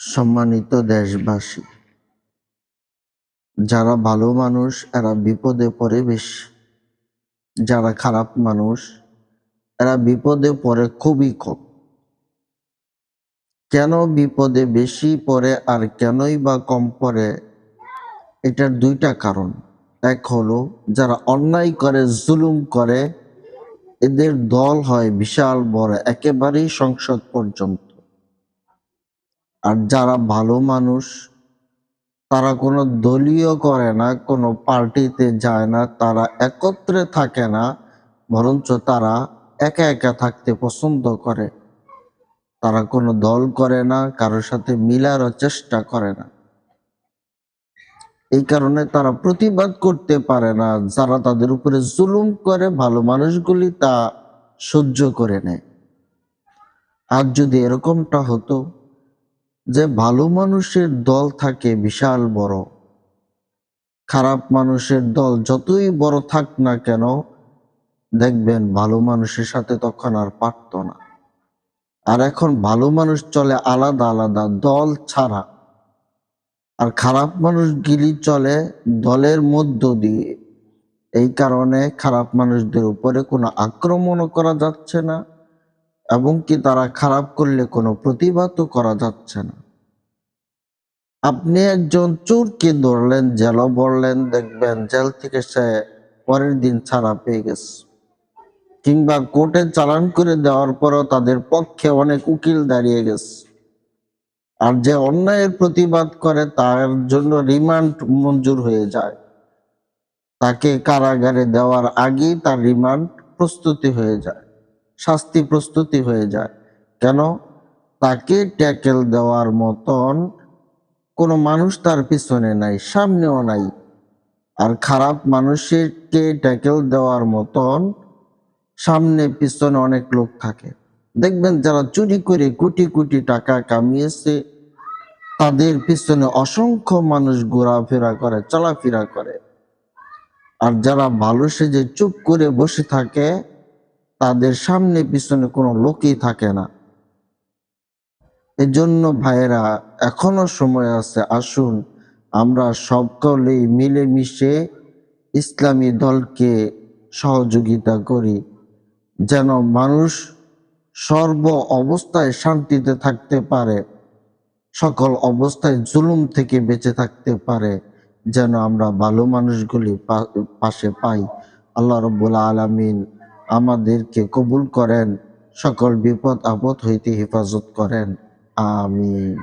সম্মানিত দেশবাসী, যারা ভালো মানুষ এরা বিপদে পড়ে বেশি। যারা খারাপ মানুষ এরা বিপদে পড়ে খুবই কম। কেন বিপদে বেশি পড়ে আর কেনই বা কম পড়ে? এটার দুইটা কারণ। এক হলো যারা অন্যায় করে, জুলুম করে, এদের দল হয় বিশাল বড়, একেবারেই সংসদ পর্যন্ত। আর যারা ভালো মানুষ তারা কোনো দলীয় করে না, কোনো পার্টিতে যায় না, তারা একত্রে থাকে না, বরঞ্চ তারা একা একা থাকতে পছন্দ করে। তারা কোনো দল করে না, কারোর সাথে মিলারও চেষ্টা করে না। এই কারণে তারা প্রতিবাদ করতে পারে না। যারা তাদের উপরে জুলুম করে, ভালো মানুষগুলি তা সহ্য করে নেয়। আর যদি এরকমটা হতো যে ভালো মানুষের দল থাকে বিশাল বড়, খারাপ মানুষের দল যতই বড় থাক না কেন, দেখবেন ভালো মানুষের সাথে তখন আর পারত না। আর এখন ভালো মানুষ চলে আলাদা আলাদা দল ছাড়া, আর খারাপ মানুষগুলি চলে দলের মধ্য দিয়ে। এই কারণে খারাপ মানুষদের উপরে কোনো আক্রমণও করা যাচ্ছে না, এবং কি তারা খারাপ করলে কোনো প্রতিবাদও করা যাচ্ছে না। আপনি একজন চোরকে ধরলেন, জেলও বললেন, দেখবেন জেল থেকে সে পরের দিন ছাড়া পেয়ে গেছে, কিংবা কোর্টে চালান করে দেওয়ার পরও তাদের পক্ষে অনেক উকিল দাঁড়িয়ে গেছে। আর যে অন্যায়ের প্রতিবাদ করে তার জন্য রিমান্ড মঞ্জুর হয়ে যায়, তাকে কারাগারে দেওয়ার আগেই তার রিমান্ড প্রস্তুতি হয়ে যায়, শাস্তি প্রস্তুতি হয়ে যায়। কেন? তাকে ট্যাকেল দেওয়ার মতন কোনো মানুষ তার পিছনে নাই, সামনেও নাই। আর খারাপ মানুষকে ট্যাকেল দেওয়ার মতন সামনে পিছনে অনেক লোক থাকে। দেখবেন যারা চুরি করে কোটি কোটি টাকা কামিয়েছে, তাদের পিছনে অসংখ্য মানুষ ঘোরাফেরা করে, চলাফেরা করে। আর যারা ভালো সেজে চুপ করে বসে থাকে, তাদের সামনে পিছনে কোনো লোকই থাকে না। এজন্য ভাইয়েরা, এখনো সময় আছে, আসুন আমরা সকলেই মিলেমিশে ইসলামী দলকে সহযোগিতা করি, যেন মানুষ সর্ব অবস্থায় শান্তিতে থাকতে পারে, সকল অবস্থায় জুলুম থেকে বেঁচে থাকতে পারে, যেন আমরা ভালো মানুষগুলি পাশে পাই। আল্লাহ রাব্বুল আলামিন আমাদেরকে কবুল করেন, সকল বিপদ আপদ হইতে হেফাজত করেন। আমিন।